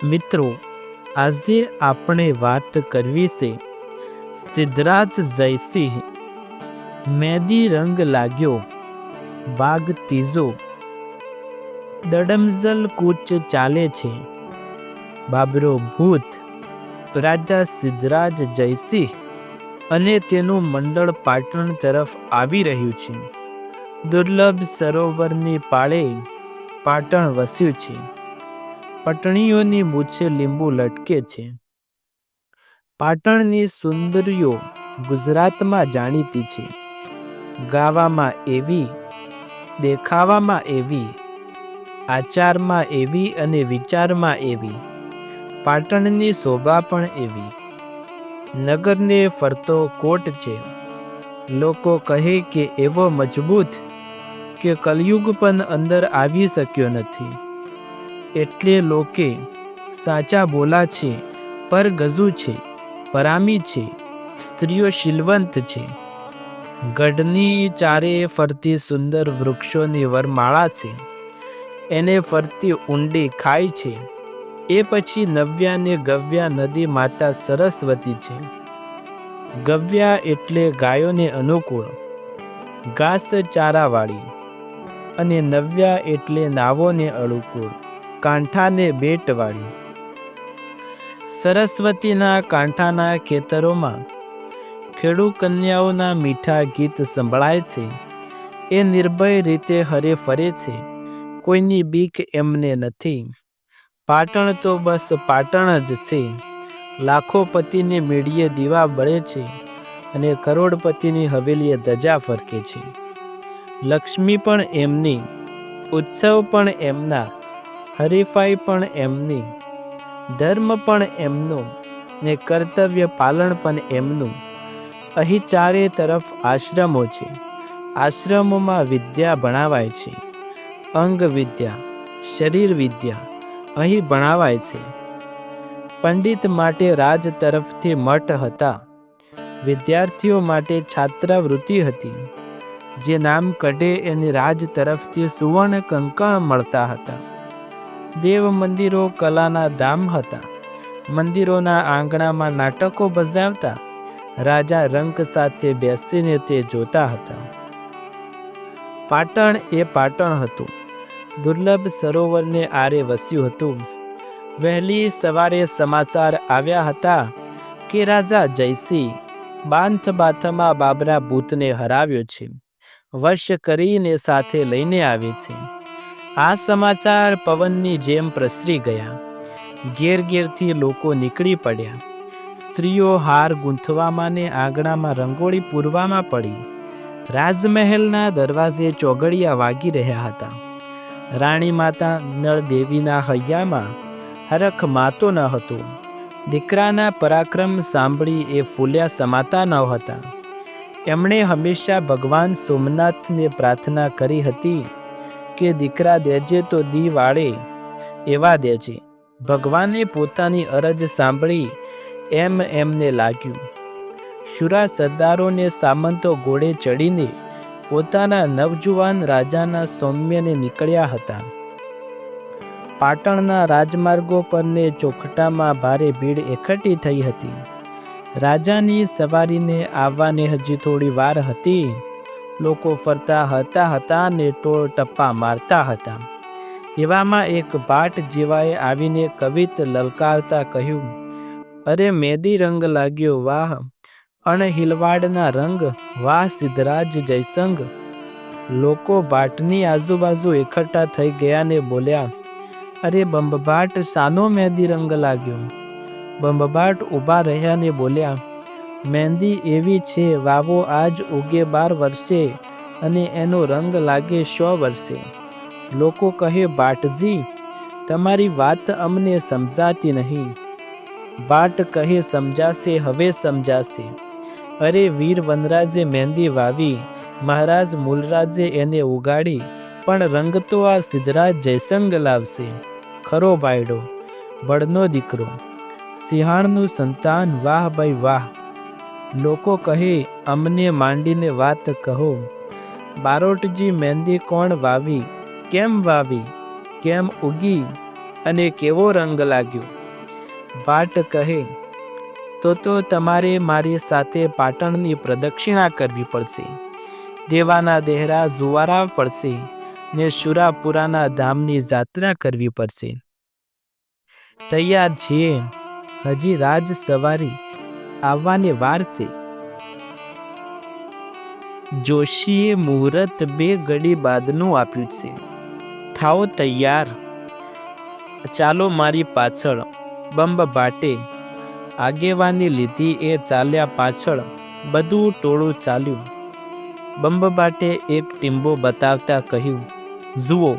મિત્રો, આજે આપણે વાત કરવી છે સિદ્ધરાજ જયસિંહ, મહેંદી રંગ લાગ્યો, ભાગ ત્રીજો। દડમઝલ કૂચ ચાલે છે, બાબરો ભૂત। રાજા સિદ્ધરાજ જયસિંહ અને તેનું મંડળ પાટણ તરફ આવી રહ્યું છે। દુર્લભ સરોવરની પાળે પાટણ વસ્યું છે। પટણીઓની મૂછે લીંબુ લટકે છે। પાટણની સુંદરીઓ ગુજરાતમાં જાણીતી છે। ગાવામાં એવી, દેખાવામાં એવી, આચારમાં એવી અને વિચારમાં એવી, પાટણની શોભા પણ એવી। નગરને ફરતો કોટ છે। લોકો કહે કે એવો મજબૂત કે કલયુગ પણ અંદર આવી શક્યો નથી। એટલે લોકે સાચા બોલા છે, પર ગજુ છે, પરામી છે, સ્ત્રીઓ શીલવંત છે। ગઢની ચારે ફરતી સુંદર વૃક્ષોની વરમાળા છે। એને ફરતી ઊંડી ખાઈ છે। એ પછી નવ્યા ને ગવ્યા નદી માતા સરસ્વતી છે। ગવ્યા એટલે ગાયોને અનુકૂળ, ઘાસ ચારાવાળી, અને નવ્યા એટલે નાવોને અનુકૂળ, કાંઠાને બેટવાળી। સરસ્વતીના કાંઠાના ખેતરોમાં ખેડૂ કન્યાઓના મીઠા ગીત સંભળાય છે। એ નિર્ભય રીતે હરે ફરે છે, કોઈની બીક એમને નથી। પાટણ તો બસ પાટણ જ છે। લાખોપતિને મેળીએ દીવા બળે છે અને કરોડપતિની હવેલીએ ધજા ફરકે છે। લક્ષ્મી પણ એમની, ઉત્સવ પણ એમના, હરીફાઈ પણ એમની, ધર્મ પણ એમનો ને કર્તવ્ય પાલન પણ એમનું। અહીં ચારે તરફ આશ્રમો છે। આશ્રમોમાં વિદ્યા ભણાવાય છે। અંગ વિદ્યા, શરીર વિદ્યા અહીં ભણાવાય છે। પંડિત માટે રાજ તરફથી મઠ હતા। વિદ્યાર્થીઓ માટે છાત્રાવૃત્તિ હતી। જે નામ કઢે એને રાજ તરફથી સુવર્ણ કંકણ મળતા હતા। દેવ મંદિરો કલાના ધામ હતા। મંદિરોના આંગણામાં નાટકો ભજવતા રાજા રંક સાથે બેસીને તે જોતા હતા। પાટણ એ પાટણ હતું। દુર્લભ સરોવરને આરે વસ્યું હતું। વહેલી સવારે સમાચાર આવ્યા હતા કે રાજા જયસિંહ બાથમાં બાબરા ભૂતને હરાવ્યો છે, વશ કરીને સાથે લઈને આવે છે। આ સમાચાર પવનની જેમ પ્રસરી ગયા। ઘેર ઘેરથી લોકો નીકળી પડ્યા। સ્ત્રીઓ હાર ગૂંથવામાં ને આંગણામાં રંગોળી પૂરવામાં પડી। રાજમહેલના દરવાજે ચોઘડિયા વાગી રહ્યા હતા। રાણી માતા નળદેવીના હૈયામાં હરખ માતો ન હતો। દીકરાના પરાક્રમ સાંભળી એ ફૂલ્યા સમાતા ન હતા। એમણે હંમેશા ભગવાન સોમનાથને પ્રાર્થના કરી હતી કે દીકરા દેજે તો દી વાળે એવા દેજે। ભગવાને પોતાની અરજ સાંભળી એમ એમને લાગ્યું। શુરા સરદારોને સામંતો ઘોડે ચડીને પોતાના નવજુવાન રાજાના સૌમ્યને નીકળ્યા હતા। પાટણના રાજમાર્ગો પરને ચોખટામાં ભારે ભીડ એકઠી થઈ હતી। રાજાની સવારીને આવવાને હજી થોડી વાર હતી। લોકો ફરતા હતા ને ટોળ ટપ્પા મારતા હતા। એવામાં એક ભાટ જેવાએ આવીને કવિત લલકારતા કહ્યું, અરે મહેંદી રંગ લાગ્યો વાહ, અણહિલવાડના રંગ વાહ સિદ્ધરાજ જયસંગ। લોકો ભાટની આજુબાજુ એકઠા થઈ ગયા ને બોલ્યા, અરે બંબભાટ શાનો મહેંદી રંગ લાગ્યો? બંબભાટ ઊભા રહ્યા ને બોલ્યા, મહેંદી એવી છે વાવો આજ ઉગે 12 વર્ષે અને એનો રંગ લાગે 100 વર્ષે। લોકો કહે, ભાટજી તમારી વાત અમને સમજાતી નહીં। ભાટ કહે, સમજાશે, હવે સમજાશે। અરે વીર વનરાજે મહેંદી વાવી, મહારાજ મૂલરાજે એને ઉગાડી, પણ રંગ તો આ સિદ્ધરાજ જયસંગ લાવશે। ખરો ભાયડો, બળનો દીકરો, સિંહાણનું સંતાન, વાહ ભાઈ વાહ। લોકો કહે, અમને માંડીને વાત કહો। બારોટજી મહેંદી કોણ વાવી, કેમ ઉગી, અને કેવો રંગ લાગ્યો. ભાટ કહે, તો તમારે મારી સાથે પાટણની પ્રદક્ષિણા કરવી પડશે, દેવાના દેહરા જુવારા પડશે ને શુરાપુરાના ધામની જાત્રા કરવી પડશે. તૈયાર છીએ, હજી રાજ સવારી આવવાની વાર છે. જોશીએ મુહૂર્ત 2 ઘડી બાદનું આપ્યું છે. થાઓ તૈયાર, ચાલો મારી પાછળ. બંબભાટે આગેવાની લીધી એ ચાલ્યા પાછળ બધું ટોળું ચાલ્યું. બંબભાટે એક ટીંબો બતાવતા કહ્યું, જુઓ,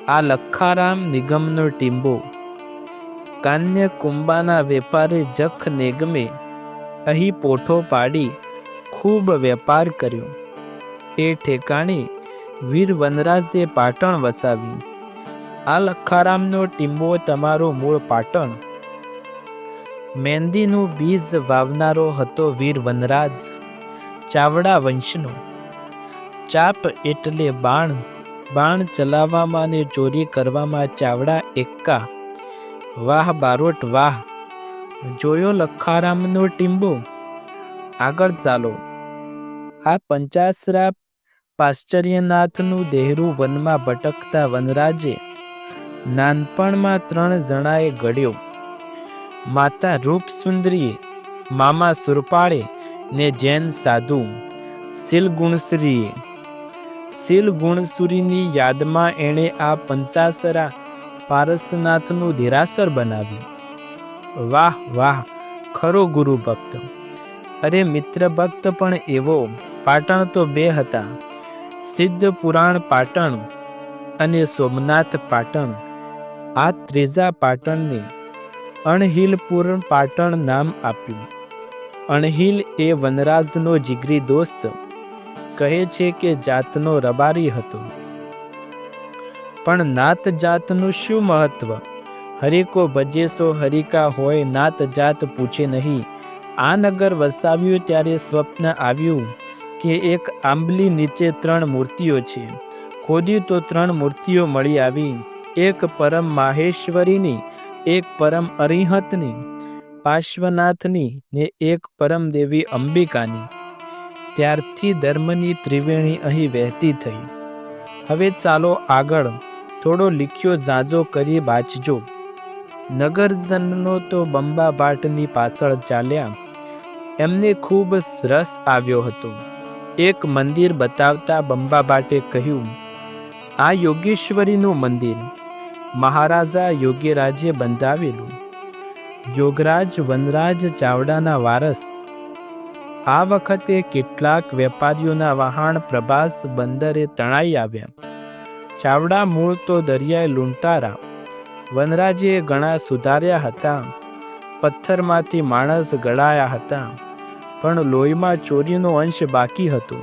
આ લખારામ નિગમનો ટીંબો. કાન્ય કુંભાના વેપારી જખ નિગમે અહીં પોઠો પાડી ખૂબ વેપાર કર્યો. એ ઠેકાણે વીર વનરાજે પાટણ વસાવી. આ લખારામનો ટીંબો તમારો મૂળ પાટણ. મહેંદીનું બીજ વાવનારો હતો વીર વનરાજ, ચાવડા વંશનો. ચાપ એટલે બાણ. બાણ ચલાવવામાં ને ચોરી કરવામાં ચાવડા એક્કા. વાહ બારોટ વાહ! જોયો લખારામનો ટીંબો? આગળ ચાલો. આ પંચાસરા પાશ્ચર્યનાથનું દેહરું વનમાં ભટકતા વનરાજે નાનપણમાં 3 જણાએ ઘડ્યો. માતા રૂપસુંદરીએ, મામા સુરપાળે ને જૈન સાધુ શીલગુણસુરીએ. શીલગુણસુરીની યાદમાં એણે આ પંચાસરા પારસનાથનું દેરાસર બનાવ્યું. વાહ વાહ! ખરો ગુરુ ભક્ત! અરે મિત્ર ભક્ત પણ એવો. પાટણ તો 2 હતા, સિદ્ધ પુરાણ પાટણ અને સોમનાથ પાટણ. આ ત્રીજા પાટણને અણહિલપુર પાટણ નામ આપ્યું. અણહિલ એ વનરાજનો જીગરી દોસ્ત. કહે છે કે જાતનો રબારી હતો. પણ નાત જાતનું શું મહત્વ? હરિકો ભજે સો હરિકા હોય, નાત જાત પૂછે નહીં. આ નગર વસાવ્યું ત્યારે સ્વપ્ન આવ્યું કે એક આંબલી નીચે 3 મૂર્તિઓ છે. ખોદ્યું તો 3 મૂર્તિઓ મળી આવી. એક પરમ માહેશ્વરીની, એક પરમ અરિહંતની, પાર્શ્વનાથની ને એક પરમ દેવી અંબિકાની. ત્યારથી ધર્મની ત્રિવેણી અહીં વહેતી થઈ. હવે ચાલો આગળ. થોડો લીખ્યો ઝાંઝો કરી વાંચજો. નગરજનો તો બંબાભાટની પાછળ ચાલ્યા. એમને ખૂબ રસ આવ્યો હતો. એક મંદિર બતાવતા બંબાભાટે કહ્યું, આ યોગેશ્વરીનું મંદિર મહારાજા યોગીરાજે બંધાવેલું. યોગરાજ વનરાજ ચાવડાના વારસ. આ વખતે કેટલાક વેપારીઓના વહાણ પ્રભાસ બંદરે તણાઈ આવ્યા. ચાવડા મૂળ તો દરિયાએ લૂંટારા. વનરાજે ઘણા સુધાર્યા હતા. પથ્થરમાંથી માણસ ઘડાયા હતા, પણ લોહીમાં ચોરીનો અંશ બાકી હતો.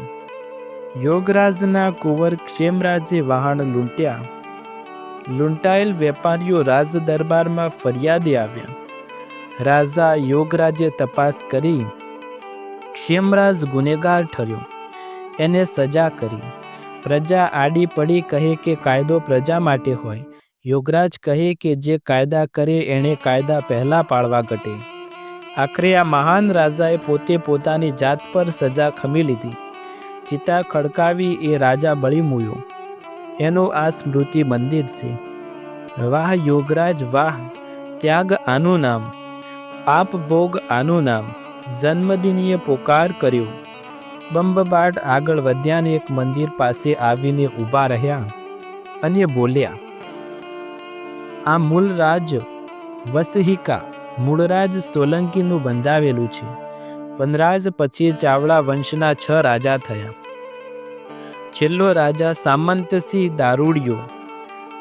યોગરાજના કુંવર ક્ષેમરાજે વહાણ લૂંટ્યા. લૂંટાયેલ વેપારીઓ રાજ દરબારમાં ફરિયાદે આવ્યા. રાજા યોગરાજે તપાસ કરી. ક્ષેમરાજ ગુનેગાર ઠર્યો. એને સજા કરી. પ્રજા આડી પડી, કહે કે કાયદો પ્રજા માટે હોય. યોગરાજ કહે કે જે કાયદા કરે એણે કાયદા પહેલા પાળવા ઘટે. આખરે આ મહાન રાજાએ પોતે પોતાની જાત પર સજા ખમી લીધી. ચિતા ખડકાવી એ રાજા બળી મૂયો. એનું આ સ્મૃતિ મંદિર છે. વાહ યોગરાજ વાહ! ત્યાગ આનું નામ, આપ ભોગ આનું નામ. જન્મદિનીએ પોકાર કર્યો. બંબભાટ આગળ વધ્યા ને એક મંદિર પાસે આવીને ઊભા રહ્યા અને બોલ્યા, આ મૂળરાજ વસહિકા મૂળરાજ સોલંકીનું બંધાવેલું છે. વનરાજ પછી ચાવડા વંશના 6 રાજા થયા. છેલ્લો રાજા સામંતસિંહ દારૂડિયો.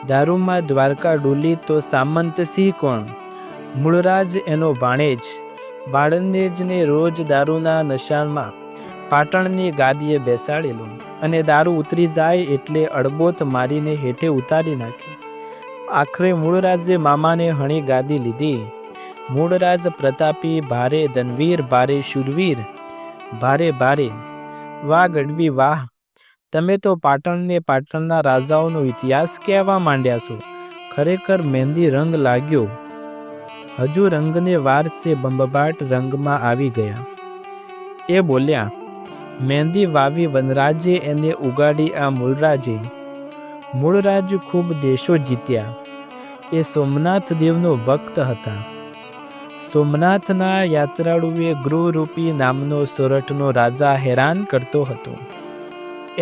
દારૂમાં દ્વારકા ડોલી તો સામંતસિંહ કોણ? મૂળરાજ એનો ભાણેજ. ભાણેજને રોજ દારૂના નશામાં પાટણની ગાદીએ બેસાડેલો અને દારૂ ઉતરી જાય એટલે અડબોથ મારીને હેઠે ઉતારી નાખી. આખરે મૂળરાજે મામાને હણી ગાદી લીધી. મૂળરાજ પ્રતાપી, ભારે ધનવીર, ભારે શૂરવીર, ભારે ભારે. વાહ ગઢવી વાહ! તમે તો પાટણને પાટણના રાજાઓનો ઇતિહાસ કહેવા માંડ્યા છો. ખરેખર મહેંદી રંગ લાગ્યો. હજુ રંગને વાર છે. બંબબાટ રંગમાં આવી ગયા. એ બોલ્યા, મહેંદી વાવી વનરાજે એને ઉગાડી આ મૂળરાજે. મૂળરાજ ખૂબ દેશો જીત્યા. એ સોમનાથ દેવનો ભક્ત હતા. સોમનાથના યાત્રાળુએ ગૃહરૂપી નામનો સોરઠનો રાજા હેરાન કરતો હતો.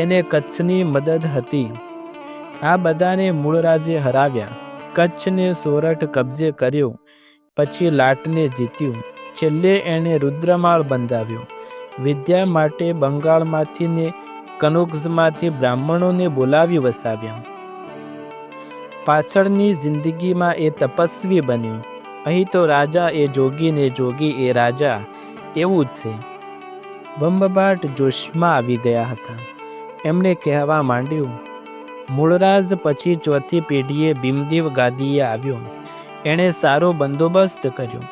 એને કચ્છની મદદ હતી. આ બધાને મૂળરાજે હરાવ્યા. કચ્છને સોરઠ કબજે કર્યો. પછી લાટને જીત્યું. છેલ્લે એણે રુદ્રમાળ બંધાવ્યો. વિદ્યા માટે બંગાળમાંથી ને કનોજમાંથી બ્રાહ્મણોને બોલાવી વસાવ્યા. પાછળની જિંદગીમાં એ તપસ્વી બન્યો. અહીં તો રાજા એ જોગી ને જોગી એ રાજા, એવું જ છે. બંબબાટ જોશમાં આવી ગયા હતા. એમણે કહેવા માંડ્યું, મૂળરાજ પછી ચોથી પેઢીએ ભીમદેવ ગાદીએ આવ્યો. એણે સારો બંદોબસ્ત કર્યો.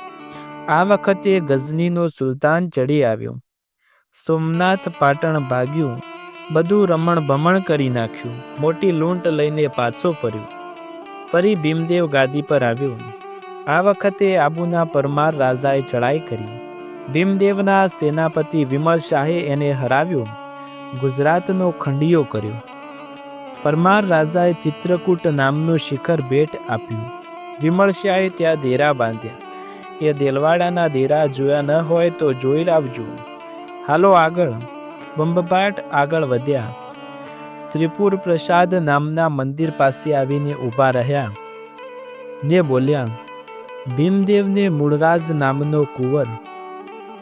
આ વખતે ગઝનીનો સુલતાન ચડી આવ્યો. સોમનાથ પાટણ ભાગ્યું. બધું રમણ ભમણ કરી નાખ્યું. મોટી લૂંટ લઈને પાછો ફર્યો. ફરી ભીમદેવ ગાદી પર આવ્યો. આ વખતે આબુના પરમાર રાજાએ ચડાઈ કરી. ભીમદેવના સેનાપતિ વિમલ શાહે એને હરાવ્યો. ગુજરાતનો ખંડિયો કર્યો. પરમાર રાજાએ ચિત્રકૂટ નામનું શિખર ભેટ આપ્યું. વિમલ શાહે ત્યાં ડેરા બાંધ્યા. એ દેલવાડાના ડેરા જોયા ન હોય તો જોઈ લાવજો. હાલો આગળ. બંબબાટ આગળ વધ્યા. ત્રિપુર પ્રસાદ નામના મંદિર પાસે આવીને ઊભા રહ્યા ને બોલ્યા, ભીમદેવને મૂળરાજ નામનો કુંવર.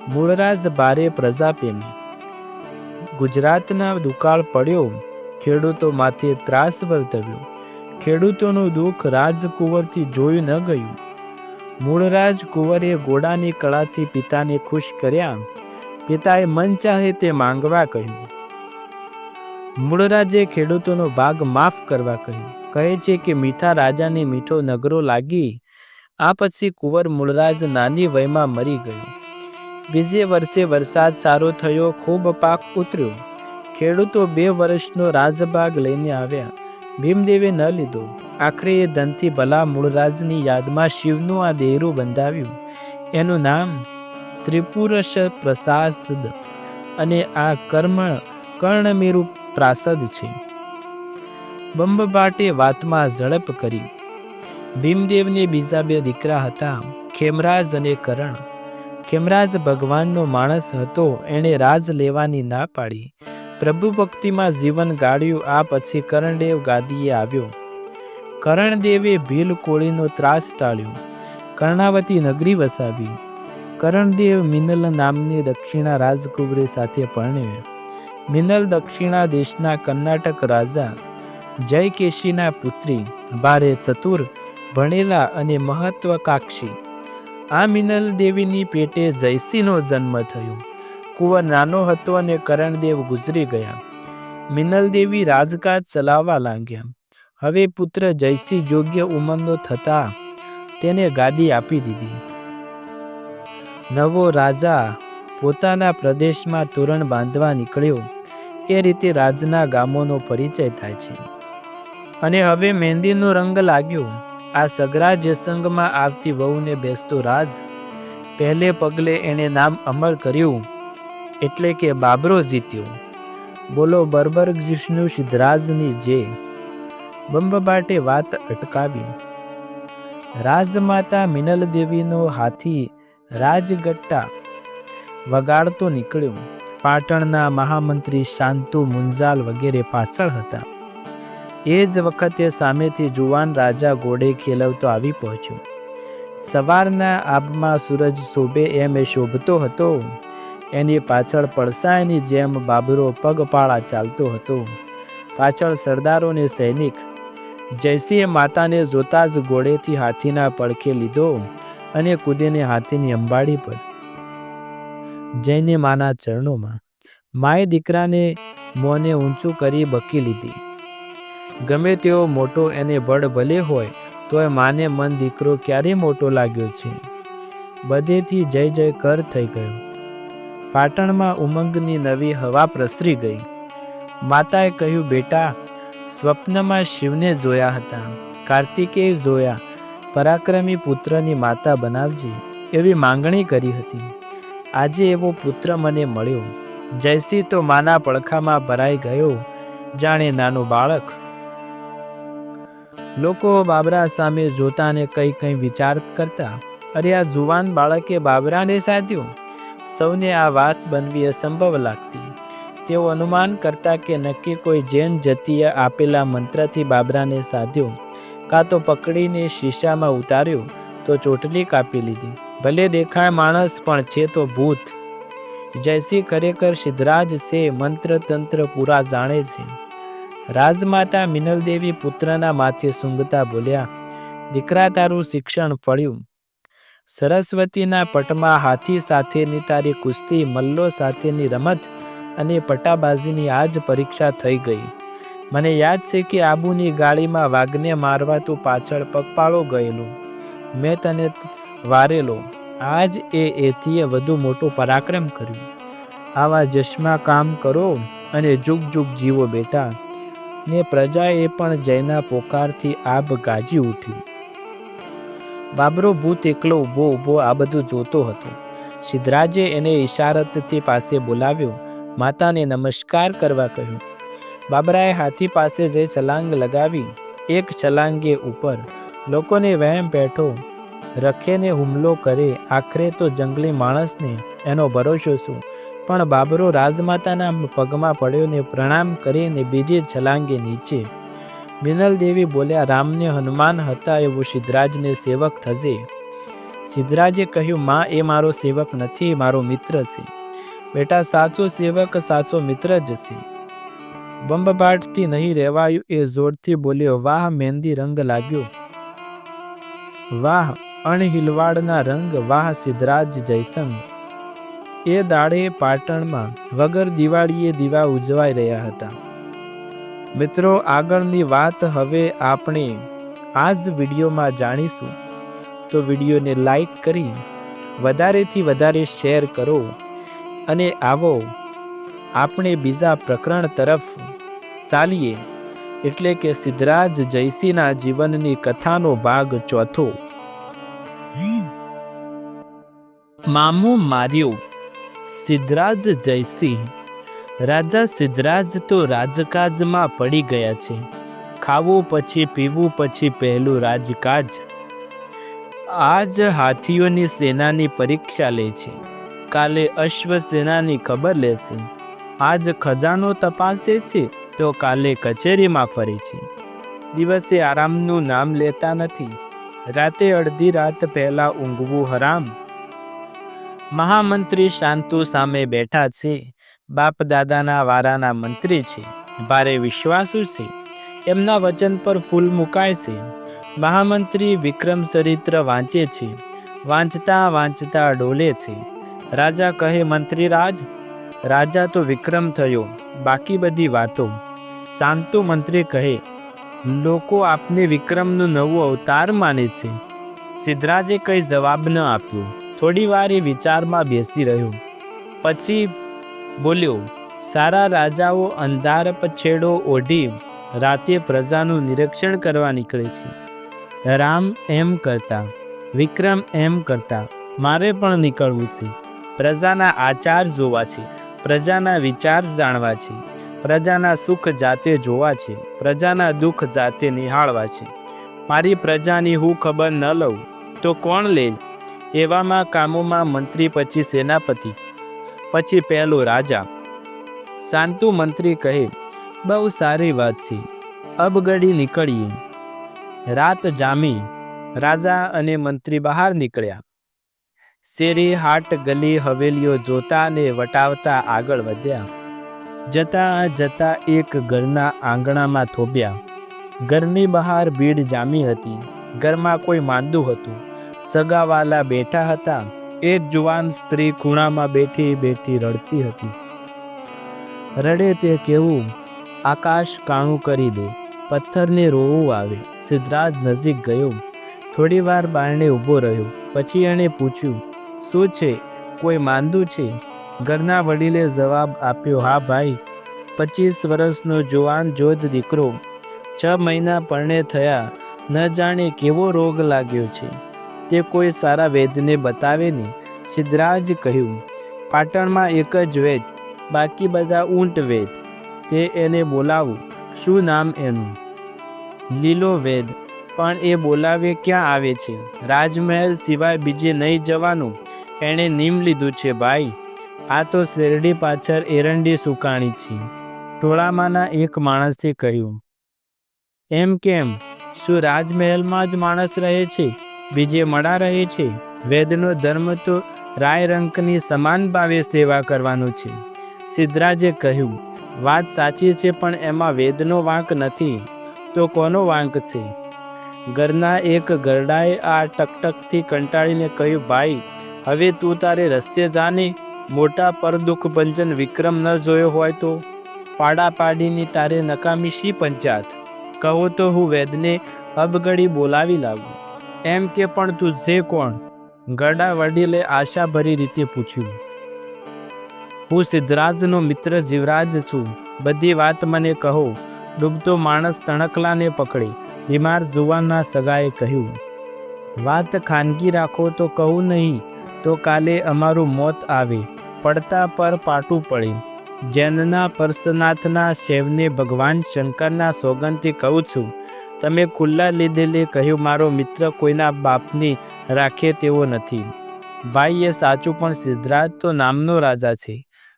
મૂળરાજ ભારે પ્રજાપ્રેમી. ગુજરાતના દુકાળ પડ્યો. ખેડૂતો માથે ત્રાસ વર્તવ્યો. ખેડૂતોનું દુઃખ રાજકુંવરથી જોયું ન ગયું. મૂળરાજ કુંવરે ઘોડાની કળાથી પિતાને ખુશ કર્યા. પિતાએ મન ચાહે તે માંગવા કહ્યું. મૂળરાજે ખેડૂતોનો ભાગ માફ કરવા કહ્યું. કહે છે કે મીઠા રાજાને મીઠો નગરો લાગી. આ પછી કુંવર મૂળરાજ નાની વયમાં મરી ગયો. બીજે વર્ષે વરસાદ સારો થયો. ખૂબ પાક ઉતર્યો. ખેડૂતો 2 વર્ષનો રાજભાગ લઈને આવ્યા. ભીમદેવે ન લીધો. આખરે એ ધનથી ભલા મૂળરાજની યાદમાં શિવનું આ દેરું બંધાવ્યું. એનું નામ ત્રિપુરશ પ્રસાદ અને આ કર્ણમેરુ પ્રાસદ છે. બંબબાટે વાતમાં ઝડપ કરી. ભીમદેવને બીજા 2 દીકરા હતા, ખેમરાજ અને કરણ. ખેમરાજ ભગવાનનો માણસ હતો. એણે રાજ લેવાની ના પાડી. પ્રભુ ભક્તિમાં જીવન ગાળ્યું. આ પછી કરણદેવ ગાદીએ આવ્યો. કરણદેવે ભીલ કોળીનો ત્રાસ ટાળ્યો. કર્ણાવતી નગરી વસાવી. કરણદેવ મિનલ નામની દક્ષિણા રાજકુંવરી સાથે પરણ્યો. મિનલ દક્ષિણા દેશના કર્ણાટક રાજા જયકેશીના પુત્રી, ભારે ચતુર, ભણેલા અને મહત્વકાંક્ષી. આ મિનલ દેવીની પેટે જયસિંહનો જન્મ થયો. કુંવર નાનો હતો અને કરણદેવ ગુજરી ગયા. મિનલ દેવી રાજકાજ ચલાવવા લાગ્યા. હવે પુત્ર જયસિંહ યોગ્ય ઉંમરનો થતા તેને ગાદી આપી દીધી. નવો રાજા પોતાના પ્રદેશમાં તોરણ બાંધવા નીકળ્યો. એ રીતે રાજના ગામોનો પરિચય થાય છે. અને હવે મહેંદીનો રંગ લાગ્યો. આ સગરા જસંગમાં આવતી વહુને બેસતો રાજ. પહેલે પગલે એણે નામ અમર કર્યું, એટલે કે બાબરો જીત્યો. બોલો બર્બર જીષ્ણુ સિદ્ધરાજની જય. બંબબાટે વાત અટકાવી. રાજમાતા મિનલ દેવીનો હાથી રાજગટ્ટા વગાડતો નીકળ્યો. પાટણના મહામંત્રી શાંતુ મુંજાલ વગેરે પાછળ હતા. એ જ વખતે સામેથી જુવાન રાજા ઘોડે ખેલવતો આવી પહોંચ્યો. સવારના આબમાં સૂરજ શોભે એમ એ શોભતો હતો. એની પાછળ પડસાયની જેમ બાબરો પગપાળા ચાલતો હતો. પાછળ સરદારોને સૈનિક. જયસિંહે માતાને જોતા જ ઘોડેથી હાથીના પડખે લીધો અને કૂદીને હાથીની અંબાડી પર જઈને માના ચરણોમાં. માએ દીકરાને મોંને ઊંચું કરી બકી લીધી. ગમે તેવો મોટો એને બળ ભલે હોય તોય માને મન દીકરો ક્યારે મોટો લાગ્યો છે. બધેથી જય જય કર થઈ ગયો. પાટણમાં ઉમંગની નવી હવા પ્રસરી ગઈ. માતાએ કહ્યું, બેટા, સ્વપ્નમાં શિવને જોયા હતા. કાર્તિકેય જોયા પરાક્રમી પુત્રની માતા બનાવજે એવી માંગણી કરી હતી. આજે એવો પુત્ર મને મળ્યો. જયસિંહ તો માના પડખામાં ભરાઈ ગયો, જાણે નાનું બાળક. લોકો બાબરા સામે જોતાને કઈ વિચાર કરતા, અરે આ જુવાન બાળકે બાબરાને સાધ્યો. સૌને આ વાત બનવી અસંભવ લાગતી. તેઓ અનુમાન કરતા કે નક્કી કોઈ જૈન જતીએ આપેલા મંત્રથી બાબરાને સાધ્યો, કાં તો પકડીને શીશામાં ઉતાર્યો તો ચોટલી કાપી લીધી. ભલે દેખાય માણસ પણ છે તો ભૂત. જયસિંહ ખરેખર સિદ્ધરાજ છે, મંત્ર તંત્ર પૂરા જાણે છે. રાજમાતા મિનલદેવી પુત્રના માથે સૂંઘતા બોલ્યા, દીકરા તારું શિક્ષણ ફળ્યું. સરસ્વતીના પટમાં હાથી સાથેની તારી કુસ્તી, મલ્લો સાથેની રમત અને પટાબાજીની આજ પરીક્ષા થઈ ગઈ. મને યાદ છે કે આબુની ગાળીમાં વાઘને મારવા તું પાછળ પગપાળો ગયેલો. મેં તને વારેલો. આજ એથીએ વધુ મોટો પરાક્રમ કર્યું. આવા જશમાં કામ કરો અને જુગ જુગ જીવો બેટા. ને પ્રજાએ પણ જયના પોકારથી આબ ગાજી ઉઠી. બાબરો ભૂત એકલો ઊભો આ બધું જોતો હતો. સિદ્ધરાજે એને ઇશારતથી પાસે બોલાવ્યો, માતાને નમસ્કાર કરવા કહ્યું. બાબરાએ હાથી પાસે જઈ છલાંગ લગાવી. એક છલાંગે ઉપર. લોકોને વહેમ બેઠો, રખેને હુમલો કરે, આખરે તો જંગલી માણસને એનો ભરોસો શું. પણ બાબરો રાજમાતાના પગમાં પડ્યો ને પ્રણામ કરીને બીજી છલાંગે નીચે. મિનલદેવી બોલ્યા, રામને હનુમાન હતા એવો સિદ્ધરાજને સેવક થજે. સિદ્ધરાજે કહ્યું, માં એ મારો સેવક નથી, મારો મિત્ર છે. બેટા, સાચો સેવક સાચો મિત્ર જ છે. બંબબાટથી નહીં રહેવાયું એ જોરથી બોલ્યો, વાહ મહેંદી રંગ લાગ્યો, વાહ અણહિલવાડના રંગ, વાહ સિદ્ધરાજ જયસંગ. એ દાડે પાટણમાં વગર દિવાળીએ દીવા ઉજવાઈ રહ્યા હતા. મિત્રો, આગળની વાત હવે આપણે આ જ વિડીયોમાં જાણીશું. તો વિડીયોને લાઈક કરી વધારેથી વધારે શેર કરો અને આવો આપણે બીજા પ્રકરણ તરફ ચાલીએ, એટલે કે સિદ્ધરાજ જયસિંહના જીવનની કથાનો ભાગ ચોથો. મામો માર્યો. સિદ્ધરાજ જયસિંહ. રાજા સિદ્ધરાજ તો રાજકાજમાં પડી ગયા છે. ખાવું પછી પીવું પછી પહેલું રાજકાજ. આજ હાથીઓની સેનાની પરીક્ષા લે છે, કાલે અશ્વ સેનાની ખબર લેશે. આજ ખજાનો તપાસે છે તો કાલે કચેરીમાં ફરે છે. દિવસે આરામનું નામ લેતા નથી, રાતે અડધી રાત પહેલા ઊંઘવું હરામ. મહામંત્રી શાંતુ સામે બેઠા છે. બાપ દાદાના વારાના મંત્રી છે, ભારે વિશ્વાસુ છે. એમના વચન પર ફૂલ મુકાય છે. મહામંત્રી વિક્રમ ચરિત્ર વાંચે છે. વાંચતા વાંચતા ડોલે છે. રાજા કહે, મંત્રીરાજ. રાજા તો વિક્રમ થયો, બાકી બધી વાતો. શાંતુ મંત્રી કહે, લોકો આપને વિક્રમનું નવું અવતાર માને છે. સિદ્ધરાજે કંઈ જવાબ ન આપ્યો. થોડી વાર એ વિચારમાં બેસી રહ્યો. પછી બોલ્યો, સારા રાજાઓ અંધાર પછેડો ઓઢી રાતે પ્રજાનું નિરીક્ષણ કરવા નીકળે છે. રામ એમ કરતા, વિક્રમ એમ કરતા, મારે પણ નીકળવું છે. પ્રજાના આચાર જોવા છે, પ્રજાના વિચાર જાણવા છે, પ્રજાના સુખ જાતે જોવા છે, પ્રજાના દુઃખ જાતે નિહાળવા છે. મારી પ્રજાની હું ખબર ન લઉં તો કોણ લે? એવામાં કામોમાં મંત્રી, પછી સેનાપતિ, પછી પહેલો રાજા. શાંતુ મંત્રી કહે, બહુ સારી વાત છે, અબગડી નીકળીએ. રાત જામી. રાજા અને મંત્રી બહાર નીકળ્યા. શેરી, હાટ, ગલી, હવેલીઓ જોતા ને વટાવતા આગળ વધ્યા. જતા જતા એક ઘરના આંગણામાં થોભ્યા. ઘરની બહાર ભીડ જામી હતી. ઘરમાં કોઈ માંદું હતું. સગાવાલા બેઠા હતા. એક જુવાન સ્ત્રી ખૂણામાં બેઠી બેઠી રડતી હતી. રડે તે કેવું, આકાશ કાણું કરી દે, પથ્થરને રોવું આવે. સિદ્ધરાજ નજીક ગયો. થોડી વાર બારણે ઊભો રહ્યો. પછી એણે પૂછ્યું, શું છે, કોઈ માંદું છે? ઘરના વડીલે જવાબ આપ્યો, હા ભાઈ, 25 વર્ષનો જુવાન જોધ દીકરો, 6 મહિના પરણે થયા, ન જાણે કેવો રોગ લાગ્યો છે, તે કોઈ સારા વૈદ્યને બતાવે ને. સિદ્ધરાજ કહ્યું, પાટણમાં એક જ વૈદ, બાકી બધા ઊંટ વૈદ. તે એને બોલાવું. શું નામ એનું? લીલો વૈદ. પણ એ બોલાવે ક્યાં આવે છે? રાજમહેલ સિવાય બીજે નહીં જવાનું. એણે નીમ લીધું છે ભાઈ. આ તો શેરડી પાછળ એરંડી સુકાણી છે. ટોળામાંના એક માણસે કહ્યું. એમ કેમ? શું રાજમહેલમાં જ માણસ રહે છે, બીજે મળા રહે છે? વૈદનો ધર્મ તો રાયરંકની સમાન ભાવે સેવા કરવાનું છે. સિદ્ધરાજે કહ્યું, વાત સાચી છે, પણ એમાં વેદનો વાંક નથી. તો કોનો વાંક છે? ઘરના એક ગરડાએ આ ટકટકથી કંટાળીને કહ્યું, ભાઈ હવે તું તારે રસ્તે જાને. મોટા પર દુઃખ ભંજન વિક્રમ ન જોયો હોય તો પાડા પાડીની તારે નકામી શી પંચાત? કહો તો હું વેદને અબગડી બોલાવી લાવું. એમ કે પણ તું છે કોણ? ગરડા વડીલે આશાભરી રીતે પૂછ્યું. હું સિદ્ધરાજનો મિત્ર જીવરાજ છું. બધી વાત મને કહો. ડૂબતો માણસ તણકલાને પકડે. બીમાર જુવાનના સગાએ કહ્યું, વાત ખાનગી રાખો તો કહું નહીં તો કાલે અમારું મોત આવે. પડતા પર પાટું પડે. જૈનના પરસનાથના શૈવને ભગવાન શંકરના સોગંદથી કહું છું. તમે ખુલ્લા લીધેલે કહ્યું, મારો મિત્ર કોઈના બાપની રાખે તેવો નથી. ભાઈ એ સાચું, પણ સિદ્ધરાજ તો નામનો રાજા છે.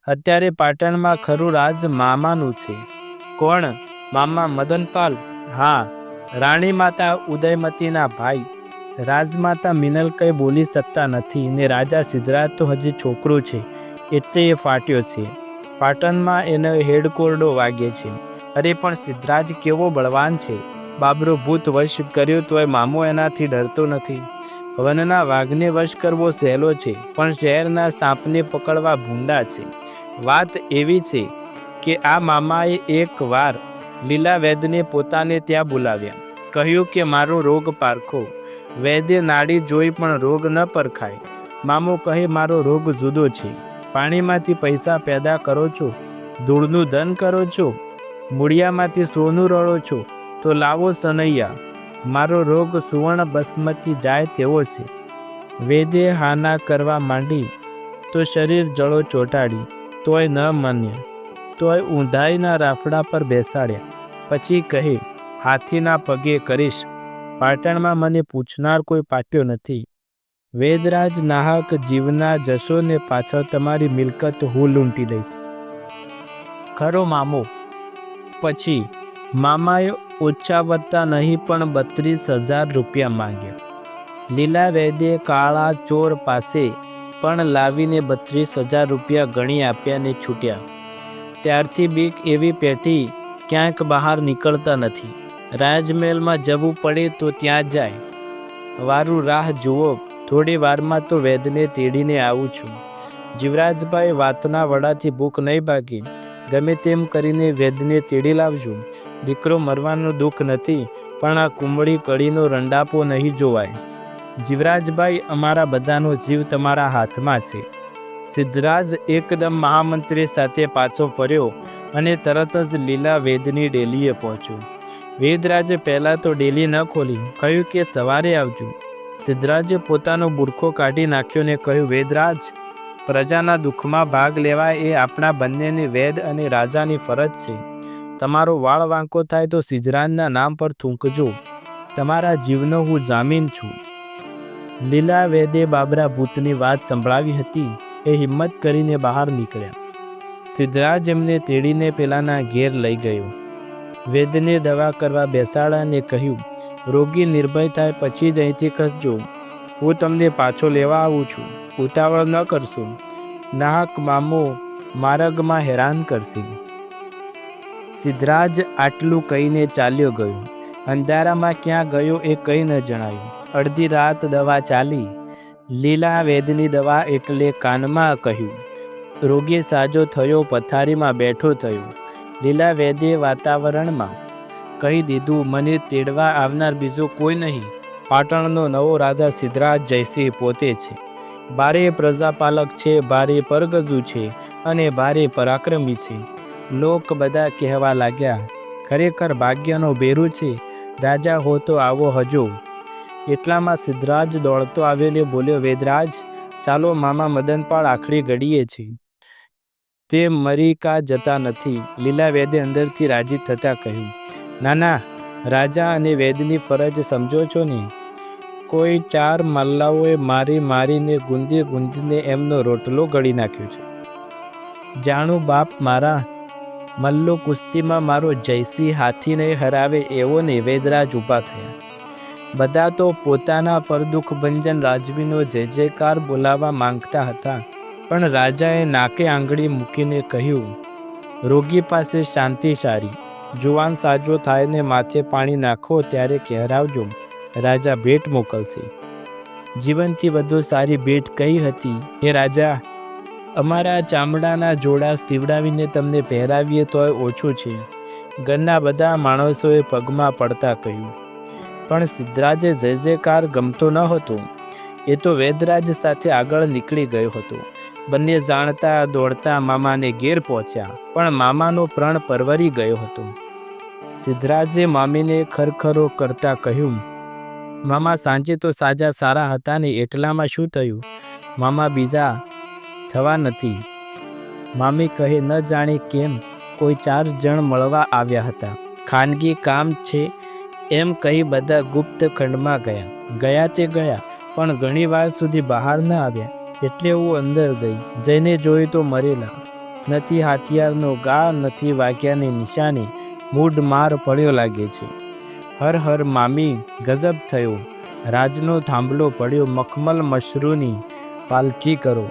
અત્યારે પાટણમાં ખરું રાજ મામાનું છે. કોણ? મામા મદનપાલ? હા, રાણી માતા ઉદયમતીના ભાઈ. રાજમાતા મિનલ કંઈ બોલી શકતા નથી ને રાજા સિદ્ધરાજ તો હજી છોકરો છે, એટલે એ ફાટ્યો છે. પાટણમાં એનો હેડકોરડો વાગે છે. અરે પણ સિદ્ધરાજ કેવો બળવાન છે. બાબરો ભૂત વશ કર્યો તોય મામો એનાથી ડરતો નથી. વનના વાઘને વશ કરવો સહેલો છે, પણ શહેરના સાપને પકડવા ભૂંડા છે. વાત એવી છે કે આ મામાએ એક વાર લીલા વૈદને પોતાને ત્યાં બોલાવ્યા. કહ્યું કે મારો રોગ પારખો. વૈદ્ય નાડી જોઈ પણ રોગ ન પરખાય. મામો કહે, મારો રોગ જુદો છે. પાણીમાંથી પૈસા પેદા કરો છો, ધૂળનું ધન કરો છો, મૂળિયામાંથી સોનું રળો છો, તો લાવો સનૈયા. મારો રોગ સુવર્ણ ભસ્મથી જાય તેવો છે. વેદે હાના કરવા માંડી તો શરીર જળો ચોંટાડી, તોય ન માન્યા. તોય ઊંધાઈના રાફડા પર બેસાડ્યા. પછી કહે, હાથીના પગે કરીશ. પાટણમાં મને પૂછનાર કોઈ પાટ્યો નથી. વેદરાજ નાહક જીવના જશોને પાછળ તમારી મિલકત હું લૂંટી લઈશ. ખરો મામો? પછી મામાએ ઓછા વત્તા નહીં પણ 32,000 રૂપિયા માંગ્યા. લીલા વૈદે કાળા ચોર પાસે પણ લાવીને 32,000 રૂપિયા ગણી આપ્યા ને છૂટ્યા. ત્યારથી બીક એવી પેઠી ક્યાંક બહાર નીકળતા નથી. રાજમહેલમાં જવું પડે તો ત્યાં જાય. વારું રાહ જુઓ, થોડી વારમાં તો વૈદને તેડીને આવું છું. જીવરાજભાઈ વાતના વડાથી ભૂખ નહીં ભાગી. ગમે તેમ કરીને વૈદને તેડી લાવજો. દીકરો મરવાનું દુઃખ નથી, પણ આ કુંબળી કળીનો રંડાપો નહીં જોવાય. જીવરાજભાઈ, અમારા બધાનો જીવ તમારા હાથમાં છે. સિદ્ધરાજ એકદમ મહામંત્રી સાથે પાછો ફર્યો અને તરત જ લીલા વૈદની ડેલીએ પહોંચ્યો. વેદરાજે પહેલાં તો ડેલી ન ખોલી. કહ્યું કે સવારે આવજો. સિદ્ધરાજે પોતાનો બુરખો કાઢી નાખ્યો ને કહ્યું, વેદરાજ, પ્રજાના દુઃખમાં ભાગ લેવા એ આપણા બંનેની વૈદ અને રાજાની ફરજ છે. તમારો વાળ વાંકો થાય તો સિદ્ધરાજના નામ પર થૂંકજો. તમારા જીવનો હું જામીન છું. લીલા વૈદે બાબરા ભૂતની વાત સંભળાવી હતી એ હિંમત કરીને બહાર નીકળ્યા. સિદ્ધરાજ એમને તેડીને પેલાના ઘેર લઈ ગયો. વૈદને દવા કરવા બેસાડાને કહ્યું, રોગી નિર્ભય થાય પછી જ અહીંથી ખસજો. હું તમને પાછો લેવા આવું છું. ઉતાવળ ન કરશો. નાહક મામો માર્ગમાં હેરાન કરશે. સિદ્ધરાજ આટલું કહીને ચાલ્યો ગયો. અંધારામાં ક્યાં ગયો એ કંઈ ન જણાયું. અડધી રાત દવા ચાલી. લીલા વૈદની દવા એટલે કાનમાં કહ્યું. રોગી સાજો થયો, પથારીમાં બેઠો થયો. લીલા વૈદે વાતાવરણમાં કહી દીધું, મને તેડવા આવનાર બીજો કોઈ નહીં. પાટણનો નવો રાજા સિદ્ધરાજ જયસિંહ પોતે છે. ભારે પ્રજાપાલક છે, ભારે પરગજુ છે અને ભારે પરાક્રમી છે. લોક બધા કહેવા લાગ્યા, ખરેખર ભાગ્યનો બેરું છે. રાજા હો તો આવો હજો. એટલામાં સિદ્ધરાજ દોડતો આવ્યો ને બોલ્યો, વેદરાજ ચાલો, મામા મદનપાળ આખરી ઘડીએ છે, તે મરી કા જતા નથી. લીલા વેદે અંદરથી રાજી થતાં કહ્યું, નાના, રાજા અને વેદની ફરજ સમજો છો ને? કોઈ 4 મલ્લાઓએ મારીને ગુંદીને એમનો રોટલો ગળી નાખ્યો છે. જાણું બાપ મારા, મલ્લો કુસ્તીમાં મારો જયસિંહ હાથીને હરાવે એવો ને. વેદરાજ ઊભા થયા. બધા તો પોતાના પરદુખ ભંજન રાજવીનો જય જયકાર બોલાવવા માંગતા હતા, પણ રાજાએ નાકે આંગળી મૂકીને કહ્યું, રોગી પાસે શાંતિ સારી. જુવાન સાજો થાય ને માથે પાણી નાખો ત્યારે કહેરાવજો, રાજા ભેટ મોકલશે. જીવનથી વધુ સારી ભેટ કઈ હતી હે રાજા? અમારા ચામડાના જોડા સીવડાવીને તમને પહેરાવીએ તોય ઓછું છે. ઘરના બધા માણસોએ પગમાં પડતા કહ્યું. પણ સિદ્ધરાજે જય જયકાર ગમતો ન હતો. એ તો વેદરાજ સાથે આગળ નીકળી ગયો હતો. બંને જાણતા દોડતા મામાને ઘેર પહોંચ્યા, પણ મામાનો પ્રણ પરવરી ગયો હતો. સિદ્ધરાજે મામીને ખરખરો કરતા કહ્યું, મામા સાંજે તો સાજા સારા હતા ને, એટલામાં શું થયું? મામા બીજા થવા નથી. મામી કહે, ન જાણે કેમ કોઈ 4 જણ મળવા આવ્યા હતા, ખાનગી કામ છે એમ કહી બધા ગુપ્ત ખંડમાં ગયા તે ગયા, પણ ઘણી વાર સુધી બહાર ન આવ્યા. એટલે હું અંદર ગઈ. જઈને જોઈ તો મરેલા. નથી હાથિયારનો ગા, નથી વાગ્યાની નિશાની. મૂડ માર પડ્યો લાગે છે. હર હર મામી, ગજબ થયો. રાજનો થાંભલો પડ્યો. મખમલ મશરૂની પાલખી કરો,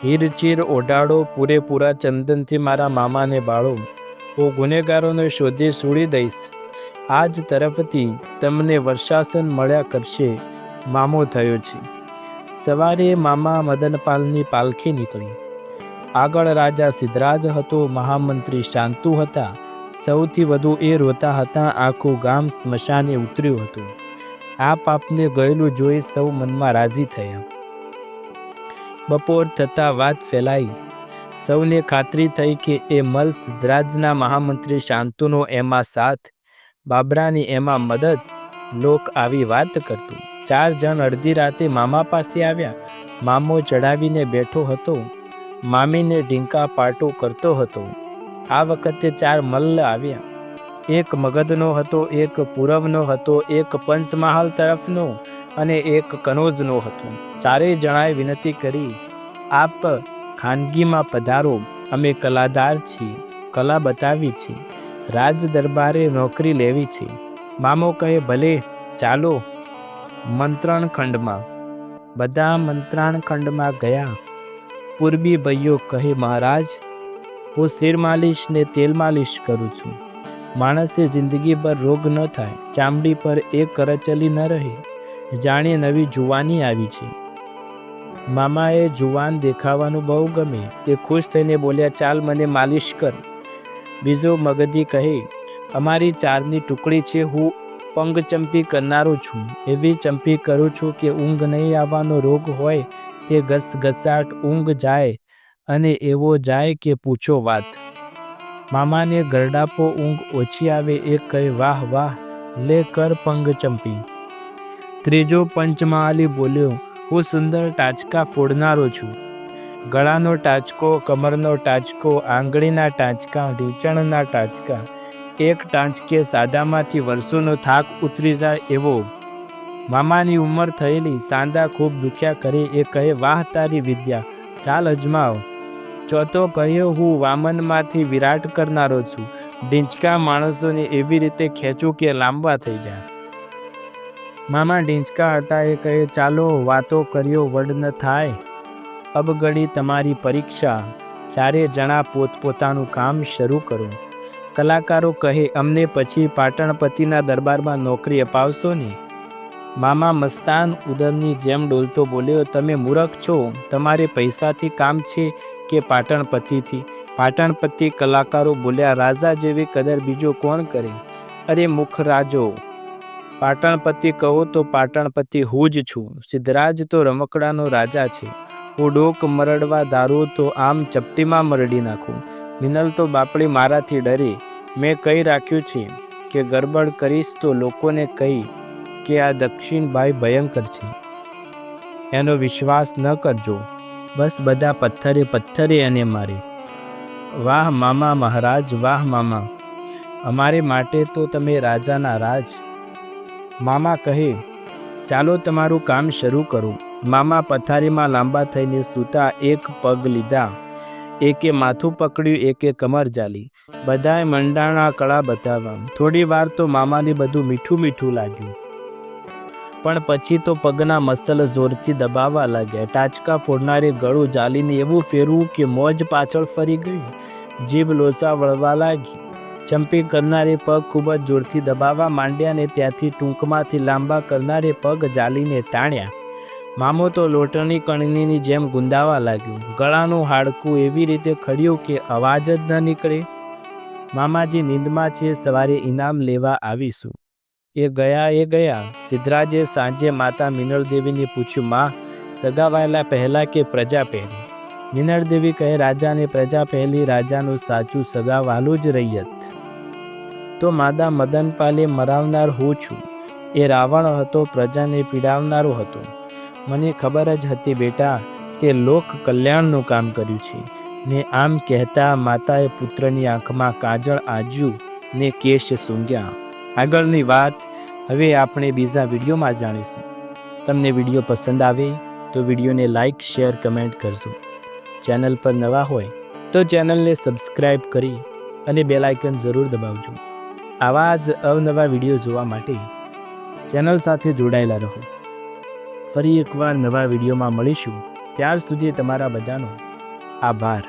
હીરચીર ઓઢાડો, પૂરેપૂરા ચંદનથી મારા મામાને બાળો. હું ગુનેગારોને શોધી છોડી દઈશ. આજ તરફથી તમને વર્ષાસન મળ્યા કરશે. મામો થયો છે. સવારે મામા મદનપાલની પાલખી નીકળી. આગળ રાજા સિદ્ધરાજ હતો, મહામંત્રી શાંતુ હતા. સૌથી વધુ એ રોતા હતા. આખું ગામ સ્મશાને ઉતર્યું હતું. આ પાપને ગયેલું જોઈ સૌ મનમાં રાજી થયા. બપોર થતાં વાત ફેલાઈ. સૌને ખાતરી થઈ કે એ મલ સિદ્ધરાજના મહામંત્રી શાંતુનો એમાં સાથ, બાબરાની એમાં મદદ. લોક આવી વાત કરતું. 4 જણ અડધી રાતે મામા પાસે આવ્યા. મામો ચડાવીને બેઠો હતો. મામીને ઢીંકા પાટો કરતો હતો. આ વખતે 4 મલ્લ આવ્યા. એક મગધનો હતો, એક પૂરવનો હતો, એક પંચમહાલ તરફનો અને એક કનોજનો હતો. 4 જણાએ વિનંતી કરી, આપ ખાનગીમાં પધારો, અમે કલાદાર છીએ, કલા બતાવી છે, રાજ દરબારે નોકરી લેવી છે. મામો કહે, ભલે ચાલો. મંત્રણ ખંડમાં. બધા મંત્રાણ ખંડમાં ગયા. પૂર્વી ભાઈઓ કહે, મહારાજ, હું શિર માલિશ ને તેલ માલિશ કરું છું. માણસે જિંદગીભર રોગ ન થાય, ચામડી પર એક કરચલી ન રહે. જાણે નવી જુવાની આવી છે. મામાએ જુવાન દેખાવાનું બહુ ગમે. એ ખુશ થઈને બોલ્યા, ચાલ મને માલિશ કર. બીજો મગધી કહે, અમારી 4ની ટુકડી છે, હું પંગચંપી કરનારો છું. એવી ચંપી કરું છું કે ઊંઘ નહીં આવવાનો રોગ હોય તે ઘસઘસાટ ઊંઘ જાય, અને એવો જાય કે પૂછો વાત. મામાને ગરડાપો ઊંઘ ઓછી આવે. એ કહે, વાહ વાહ, લે કર પંગચંપી. ત્રીજો પંચમહાલી બોલ્યો, હું સુંદર ટાચકા ફોડનારો છું. ગળાનો ટાચકો, કમરનો ટાચકો, આંગળીના ટાચકા, ઢીંચણના ટાચકા. એક ટાંચકે સાદામાંથી વર્ષોનો થાક ઉતરી જાય એવો. મામાની ઉંમર થયેલી, સાંદા ખૂબ દુખ્યા કરે. એ કહે, વાહ તારી વિદ્યા, ચાલ અજમાવ. ચોથો કહ્યો, હું વામનમાંથી વિરાટ કરનારો છું. ઢીંચકા માણસોને એવી રીતે ખેંચું કે લાંબા થઈ જાય. મામા ઢીંચકા હતા. એ કહે, ચાલો, વાતો કર્યો વડ ન થાય. અબ ઘડી તમારી પરીક્ષા. 4 જણા પોતપોતાનું કામ શરૂ કરો. કલાકારો કહે, અમને પછી પાટણપતિના દરબારમાં નોકરી અપાવશો ને? મામા મસ્તાન ઉદરની જેમ ડોલતો બોલ્યો, તમે મૂરખ છો. તમારે પૈસાથી કામ છે કે પાટણપતિથી? પાટણપતિ કલાકારો બોલ્યા, રાજા જેવી કદર બીજો કોણ કરે? અરે મુખ રાજો, પાટણપતિ કહો તો પાટણપતિ હું જ છું. સિદ્ધરાજ તો રમકડાનો રાજા છે. હું ડોક મરડવા ધારું તો આમ ચપટીમાં મરડી નાખું. મિનલ તો બાપડી મારાથી ડરે. મેં કહી રાખ્યું છે, કે ગરબડ કરીશ તો લોકોને કહી કે આ દક્ષિણભાઈ ભયંકર છે, એનો વિશ્વાસ ન કરજો. બસ બધા પથ્થરે એને મારે. વાહ મામા મહારાજ, વાહ મામા, અમારે માટે તો તમે રાજાના રાજ. મામા કહે, ચાલો તમારું કામ શરૂ કરો. મામા પથારીમાં લાંબા થઈને સૂતા. એક પગ લીધા, એકે માથું પકડ્યું, એકે કમર ઝાલી. બધાએ મંડાણા કળા બતાવવા. થોડી વાર તો મામાને બધું મીઠું મીઠું લાગ્યું, પણ પછી તો પગના મસલ જોરથી દબાવવા લાગ્યા. ટાચકા ફોડનારે ગળું ઝાલીને એવું ફેરવું કે મોજ પાછળ ફરી ગઈ. જીભ લોચા વળવા લાગી. ચંપી કરનારે પગ ખૂબ જ જોરથી દબાવવા માંડ્યા ને ત્યાંથી ટૂંકમાંથી લાંબા કરનારે પગ ઝાલીને તાણ્યા. મામો તો લોટની કણનીની જેમ ગુંદાવા લાગ્યું. ગળાનું હાડકું એવી રીતે ખડ્યું કે અવાજ જ ન નીકળે. મામાજી નીંદમાં છે, સવારે ઇનામ લેવા આવીશું. એ ગયા. સિદ્ધરાજે સાંજે માતા મિનળદેવીને પૂછ્યું, માં, સગાવાયેલા પહેલા કે પ્રજા પહેલી? મિનળદેવી કહે, રાજાને પ્રજા પહેલી. રાજાનું સાચું સગાવાલું જ રૈયત. તો માદા મદનપાલે મરાવનાર હું છું. એ રાવણ હતો, પ્રજાને પીડાવનારો હતો. મને ખબર જ હતી બેટા, તે લોક કલ્યાણનું કામ કર્યું છે. ને આમ કહેતા માતાએ પુત્રની આંખમાં કાજળ આજ્યું ને કેશ સૂંઘ્યા. આગળની વાત હવે આપણે બીજા વિડીયોમાં જાણીશું. તમને વિડીયો પસંદ આવે તો વિડીયોને લાઈક, શેર, કમેન્ટ કરજો. ચેનલ પર નવા હોય તો ચેનલને સબસ્ક્રાઈબ કરી અને બેલ આઇકન જરૂર દબાવજો. આવા જ અવનવા વિડીયો જોવા માટે ચેનલ સાથે જોડાયેલા રહો. ફરી એકવાર નવા વિડીયોમાં મળીશું. ત્યાર સુધી તમારા બધાનો આભાર.